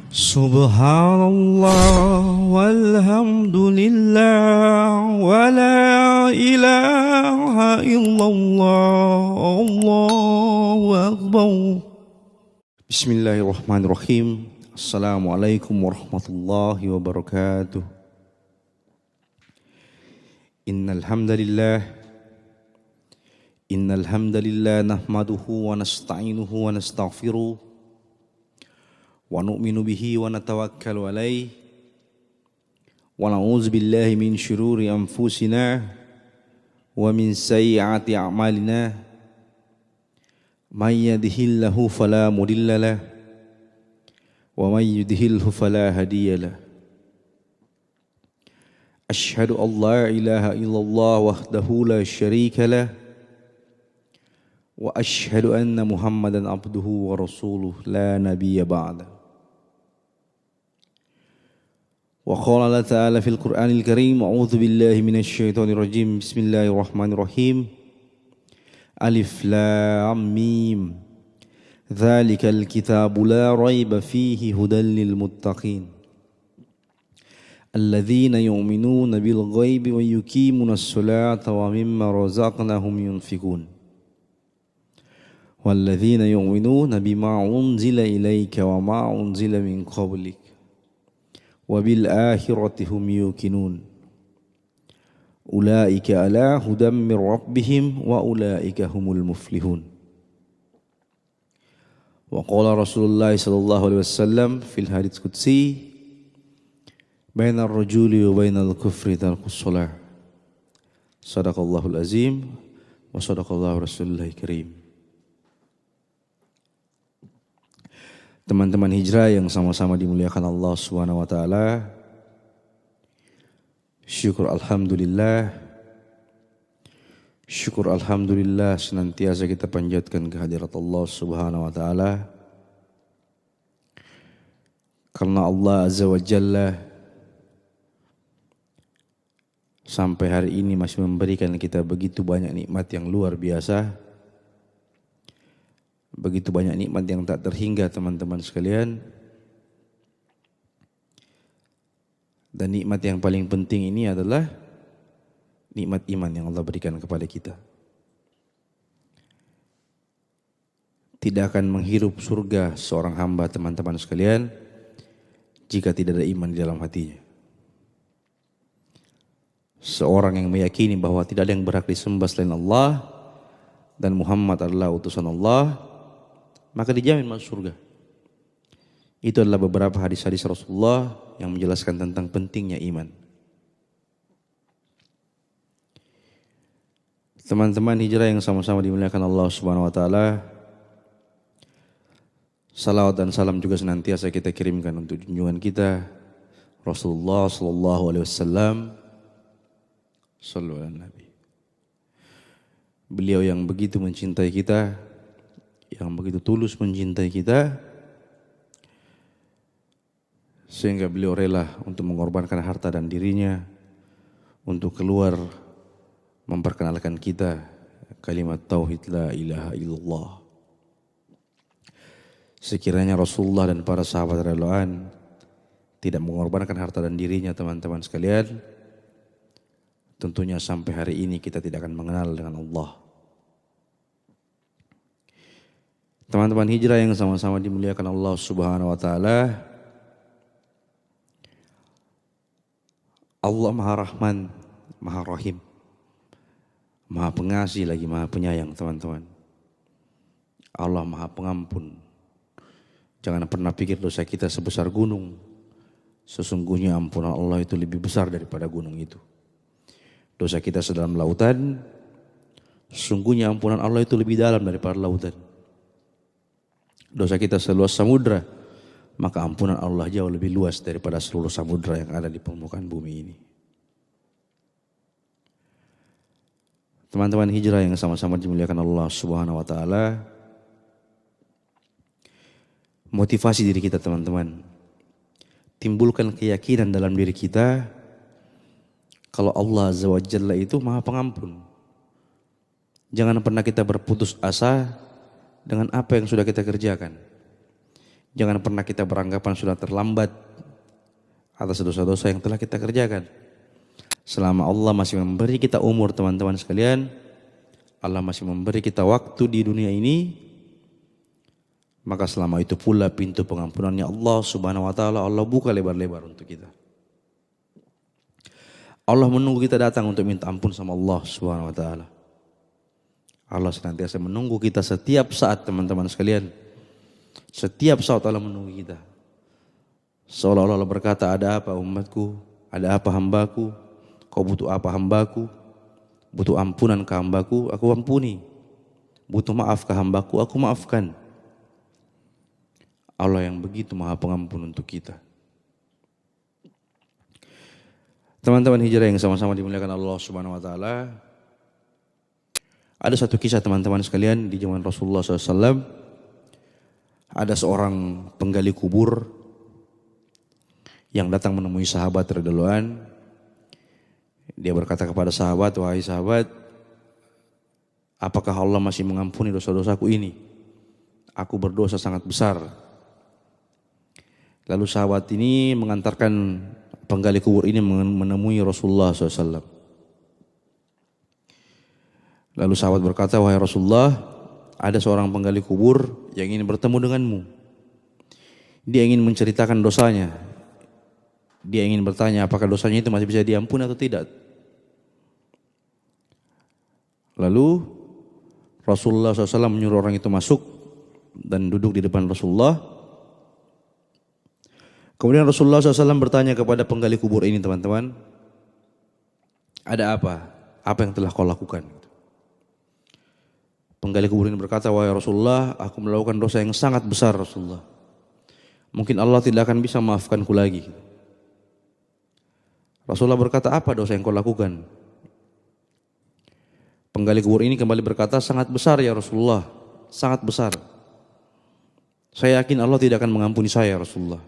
Subhanallah walhamdulillah wa la ilaha illallah Allahu akbar. Bismillahirrahmanirrahim. Assalamualaikum warahmatullahi wabarakatuh. Innal hamdalillah nahmaduhu wa nasta'inuhu wa nastaghfiruh wa nu'minu bihi wa natawakkalu alaih wa na'udzu billahi min syururi anfusina wa min sayyiati a'malina may yahdihillahu fala mudilla lahu wa may yudhlilhu fala hadiya lahu. Asyhadu an la ilaha illallah wahdahu la syarika lahu wa asyhadu anna Muhammadan abduhu wa rasuluh la nabiyya ba'da. Wa qala Allah ta'ala fil Qur'anil Karim, a'udzu billahi minasy syaithanir rajim. Bismillahirrahmanirrahim. Alif lam mim. Dzalikal kitabu la raiba fihi hudal lil muttaqin. Alladzina yu'minuna bil ghaibi wa yuqimunas salata wa mimma razaqnahum yunfikun. Walladzina yu'minuna bima unzila ilayka wa ma unzila min qablik. Wabil akhirati hum yuqinun. Ulaika ala hudam mir rabbihim wa ulaika humul muflihun. Wa qala Rasulullah sallallahu alaihi wasallam fil hadits qudsi, bainar rajuli wa bainal kufri tarkus shalah. Sadaqallahul azim wa sadaqallahu rasulullahil karim. Teman-teman hijrah yang sama-sama dimuliakan Allah Subhanahu wa taala. Syukur alhamdulillah senantiasa kita panjatkan kehadirat Allah Subhanahu wa taala. Karena Allah Azza wa Jalla sampai hari ini masih memberikan kita begitu banyak nikmat yang luar biasa. Begitu banyak nikmat yang tak terhingga, teman-teman sekalian. Dan nikmat yang paling penting ini adalah nikmat iman yang Allah berikan kepada kita. Tidak akan menghirup surga seorang hamba, teman-teman sekalian, jika tidak ada iman di dalam hatinya. Seorang yang meyakini bahwa tidak ada yang berhak disembah selain Allah dan Muhammad adalah utusan Allah, maka dijamin masuk surga. Itu adalah beberapa hadis-hadis Rasulullah yang menjelaskan tentang pentingnya iman. Teman-teman hijrah yang sama-sama dimuliakan Allah Subhanahu wa taala. Salawat dan salam juga senantiasa kita kirimkan untuk junjungan kita Rasulullah sallallahu alaihi wasallam. Sallallahu alaihi Nabi. Beliau yang begitu mencintai kita, yang begitu tulus mencintai kita, sehingga beliau rela untuk mengorbankan harta dan dirinya untuk keluar memperkenalkan kita kalimat tauhid la ilaha illallah. Sekiranya Rasulullah dan para sahabat radhiyallahu tidak mengorbankan harta dan dirinya, teman-teman sekalian, tentunya sampai hari ini kita tidak akan mengenal dengan Allah. Teman-teman hijrah yang sama-sama dimuliakan Allah Subhanahu wa taala. Allah Maha Rahman, Maha Rahim, Maha Pengasih lagi Maha Penyayang, teman-teman. Allah Maha Pengampun. Jangan pernah pikir dosa kita sebesar gunung. Sesungguhnya ampunan Allah itu lebih besar daripada gunung itu. Dosa kita sedalam lautan, sesungguhnya ampunan Allah itu lebih dalam daripada lautan. Dosa kita seluas samudra, maka ampunan Allah jauh lebih luas daripada seluruh samudra yang ada di permukaan bumi ini. Teman-teman hijrah yang sama-sama dimuliakan Allah Subhanahu wa taala. Motivasi diri kita, teman-teman. Timbulkan keyakinan dalam diri kita kalau Allah Azza wa Jalla itu Maha Pengampun. Jangan pernah kita berputus asa dengan apa yang sudah kita kerjakan. Jangan pernah kita beranggapan sudah terlambat atas dosa-dosa yang telah kita kerjakan. Selama Allah masih memberi kita umur teman-teman sekalian, Allah masih memberi kita waktu di dunia ini, maka selama itu pula pintu pengampunannya Allah Subhanahu wa taala Allah buka lebar-lebar untuk kita. Allah menunggu kita datang untuk minta ampun sama Allah Subhanahu wa taala. Allah senantiasa menunggu kita setiap saat teman-teman sekalian. Setiap saat Allah menunggu kita. Seolah-olah Allah berkata, ada apa umatku? Ada apa hambaku? Kau butuh apa hambaku? Butuh ampunan ke hambaku? Aku ampuni. Butuh maaf ke hambaku? Aku maafkan. Allah yang begitu maha pengampun untuk kita. Teman-teman hijrah yang sama-sama dimuliakan Allah Subhanahu wa taala. Ada satu kisah teman-teman sekalian di zaman Rasulullah SAW. Ada seorang penggali kubur yang datang menemui sahabat radhiyallahu an. Dia berkata kepada sahabat, wahai sahabat, apakah Allah masih mengampuni dosa-dosaku ini? Aku berdosa sangat besar. Lalu sahabat ini mengantarkan penggali kubur ini menemui Rasulullah SAW. Lalu sahabat berkata, wahai Rasulullah, ada seorang penggali kubur yang ingin bertemu denganmu. Dia ingin menceritakan dosanya. Dia ingin bertanya apakah dosanya itu masih bisa diampuni atau tidak. Lalu Rasulullah SAW menyuruh orang itu masuk dan duduk di depan Rasulullah. Kemudian Rasulullah SAW bertanya kepada penggali kubur ini, teman-teman, ada apa? Apa yang telah kau lakukan? Penggali kubur ini berkata, wahai Rasulullah, aku melakukan dosa yang sangat besar Rasulullah. Mungkin Allah tidak akan bisa maafkanku lagi. Rasulullah berkata, apa dosa yang kau lakukan? Penggali kubur ini kembali berkata, sangat besar ya Rasulullah, sangat besar. Saya yakin Allah tidak akan mengampuni saya Rasulullah.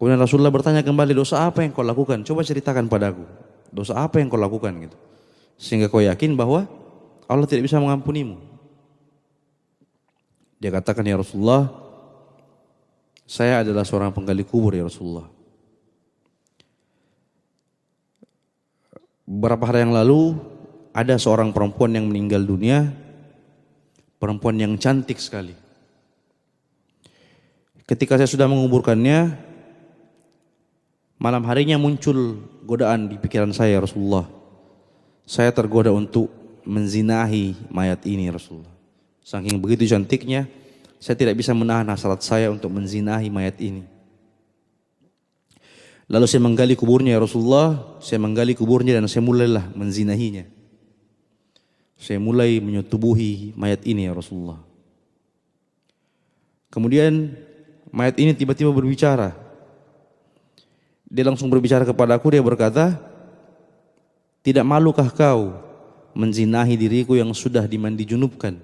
Kemudian Rasulullah bertanya kembali, dosa apa yang kau lakukan? Coba ceritakan padaku, dosa apa yang kau lakukan gitu. Sehingga kau yakin bahwa Allah tidak bisa mengampunimu. Dia katakan, ya Rasulullah, saya adalah seorang penggali kubur ya Rasulullah. Beberapa hari yang lalu ada seorang perempuan yang meninggal dunia, perempuan yang cantik sekali. Ketika saya sudah menguburkannya, malam harinya muncul godaan di pikiran saya Rasulullah. Saya tergoda untuk menzinahi mayat ini Rasulullah. Saking begitu cantiknya, saya tidak bisa menahan hasrat saya untuk menzinahi mayat ini. Lalu saya menggali kuburnya ya Rasulullah, saya menggali kuburnya dan saya mulailah menzinahinya. Saya mulai menyetubuhi mayat ini ya Rasulullah. Kemudian mayat ini tiba-tiba berbicara. Dia langsung berbicara kepadaku, dia berkata, tidak malukah kau menzinahi diriku yang sudah dimandi junubkan,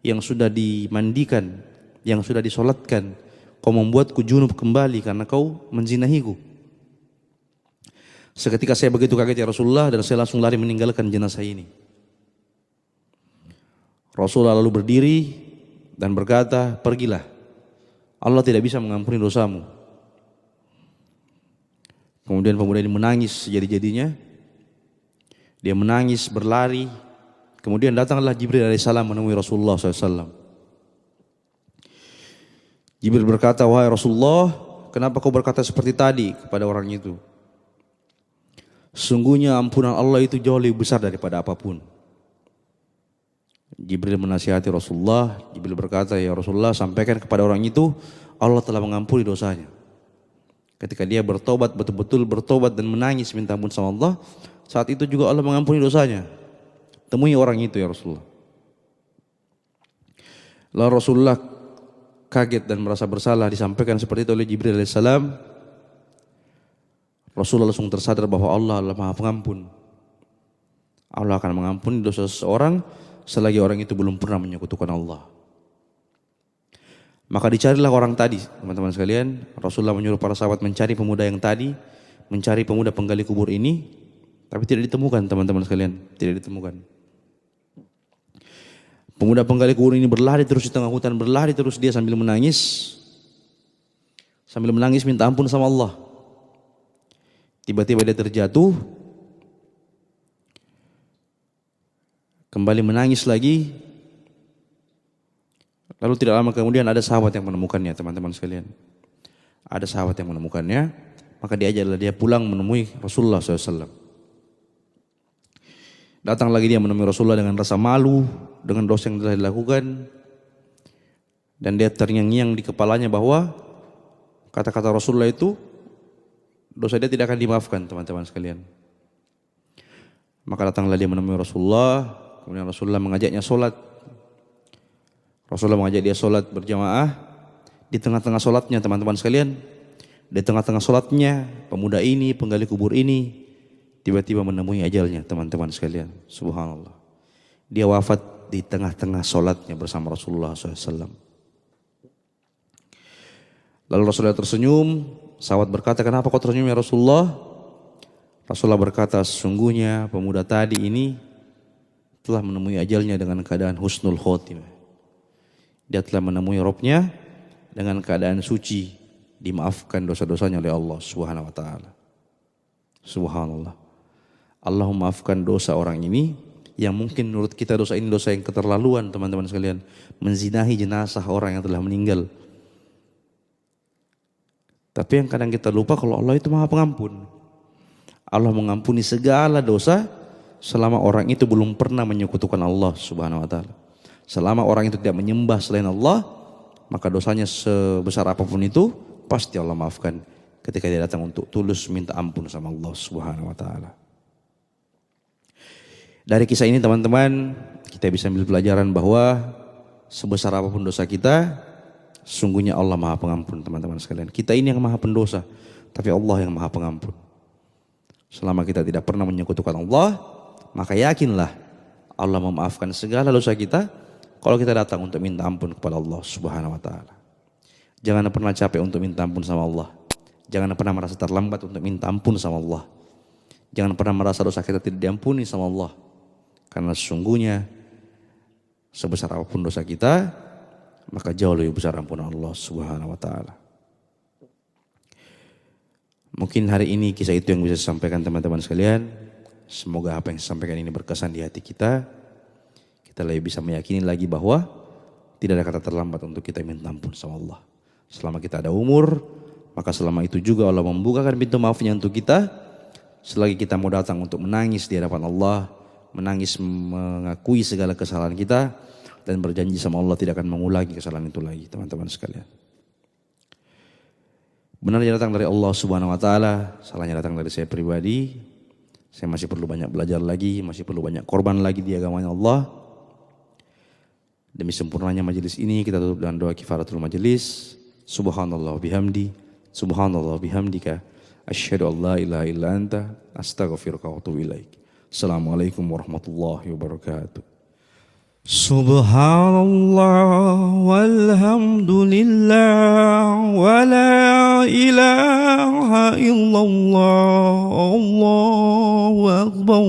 yang sudah dimandikan, yang sudah disolatkan. Kau membuatku junub kembali karena kau menzinahiku. Seketika saya begitu kaget ya Rasulullah, dan saya langsung lari meninggalkan jenazah ini. Rasulullah lalu berdiri dan berkata, pergilah, Allah tidak bisa mengampuni dosamu. Kemudian pemuda ini menangis sejadi-jadinya. Dia menangis, berlari. Kemudian datanglah Jibril alaihissalam menemui Rasulullah SAW. Jibril berkata, wahai Rasulullah, kenapa kau berkata seperti tadi kepada orang itu? Sungguhnya ampunan Allah itu jauh lebih besar daripada apapun. Jibril menasihati Rasulullah. Jibril berkata, ya Rasulullah, sampaikan kepada orang itu, Allah telah mengampuni dosanya. Ketika dia bertobat, betul-betul bertobat dan menangis minta ampun sama Allah, saat itu juga Allah mengampuni dosanya. Temui orang itu ya Rasulullah. Lalu Rasulullah kaget dan merasa bersalah disampaikan seperti itu oleh Jibril alaihissalam. Rasulullah langsung tersadar bahwa Allah adalah Maha Pengampun. Allah akan mengampuni dosa seseorang selagi orang itu belum pernah menyekutukan Allah. Maka dicarilah orang tadi, teman-teman sekalian. Rasulullah menyuruh para sahabat mencari pemuda yang tadi, mencari pemuda penggali kubur ini, tapi tidak ditemukan teman-teman sekalian, tidak ditemukan. Pemuda penggali kubur ini berlari terus di tengah hutan, berlari terus dia sambil menangis. Sambil menangis minta ampun sama Allah. Tiba-tiba dia terjatuh. Kembali menangis lagi. Lalu tidak lama kemudian ada sahabat yang menemukannya, teman-teman sekalian. Ada sahabat yang menemukannya, maka diajaklah dia pulang menemui Rasulullah SAW. Datang lagi dia menemui Rasulullah dengan rasa malu, dengan dosa yang telah dilakukan. Dan dia terngiang-ngiang di kepalanya bahwa kata-kata Rasulullah itu, dosa dia tidak akan dimaafkan, teman-teman sekalian. Maka datanglah dia menemui Rasulullah, kemudian Rasulullah mengajaknya sholat. Rasulullah mengajak dia sholat berjamaah. Di tengah-tengah sholatnya, teman-teman sekalian, di tengah-tengah sholatnya, pemuda ini, penggali kubur ini, tiba-tiba menemui ajalnya, teman-teman sekalian. Subhanallah. Dia wafat di tengah-tengah sholatnya bersama Rasulullah SAW. Lalu Rasulullah tersenyum. Sahabat berkata, kenapa kau tersenyum ya Rasulullah? Rasulullah berkata, sesungguhnya pemuda tadi ini telah menemui ajalnya dengan keadaan husnul khotimah. Dia telah menemui Rabbnya dengan keadaan suci, dimaafkan dosa-dosanya oleh Allah Subhanahu wa taala. Subhanallah. Allah memaafkan dosa orang ini yang mungkin menurut kita dosa ini dosa yang keterlaluan, teman-teman sekalian, menzinahi jenazah orang yang telah meninggal. Tapi yang kadang kita lupa kalau Allah itu Maha Pengampun. Allah mengampuni segala dosa selama orang itu belum pernah menyekutukan Allah Subhanahu wa taala. Selama orang itu tidak menyembah selain Allah, maka dosanya sebesar apapun itu pasti Allah maafkan ketika dia datang untuk tulus minta ampun sama Allah Subhanahu wa taala. Dari kisah ini teman-teman, kita bisa ambil pelajaran bahwa sebesar apapun dosa kita, sungguhnya Allah Maha Pengampun, teman-teman sekalian. Kita ini yang Maha Pendosa, tapi Allah yang Maha Pengampun. Selama kita tidak pernah menyekutukan Allah, maka yakinlah Allah memaafkan segala dosa kita kalau kita datang untuk minta ampun kepada Allah Subhanahu wa taala. Jangan pernah capek untuk minta ampun sama Allah. Jangan pernah merasa terlambat untuk minta ampun sama Allah. Jangan pernah merasa dosa kita tidak diampuni sama Allah. Karena sesungguhnya sebesar apapun dosa kita, maka jauh lebih besar ampunan Allah Subhanahu wa taala. Mungkin hari ini kisah itu yang bisa saya sampaikan teman-teman sekalian. Semoga apa yang saya sampaikan ini berkesan di hati kita. Kita lebih bisa meyakini lagi bahwa tidak ada kata terlambat untuk kita minta ampun sama Allah. Selama kita ada umur, maka selama itu juga Allah membukakan pintu maafnya untuk kita. Selagi kita mau datang untuk menangis di hadapan Allah, menangis mengakui segala kesalahan kita, dan berjanji sama Allah tidak akan mengulangi kesalahan itu lagi, teman-teman sekalian. Benarnya datang dari Allah Subhanahu wa taala, salahnya datang dari saya pribadi. Saya masih perlu banyak belajar lagi, masih perlu banyak korban lagi di agamanya Allah. Demi sempurnanya majelis ini, kita tutup dengan doa kifaratul majelis. Subhanallah bihamdi, subhanallah bihamdika, asyhadu an la ilaha illa anta, astaghfiruka wa atubu ilaik. Assalamualaikum warahmatullahi wabarakatuh. Subhanallah walhamdulillah wa la ilaha illallah, Allahu akbar.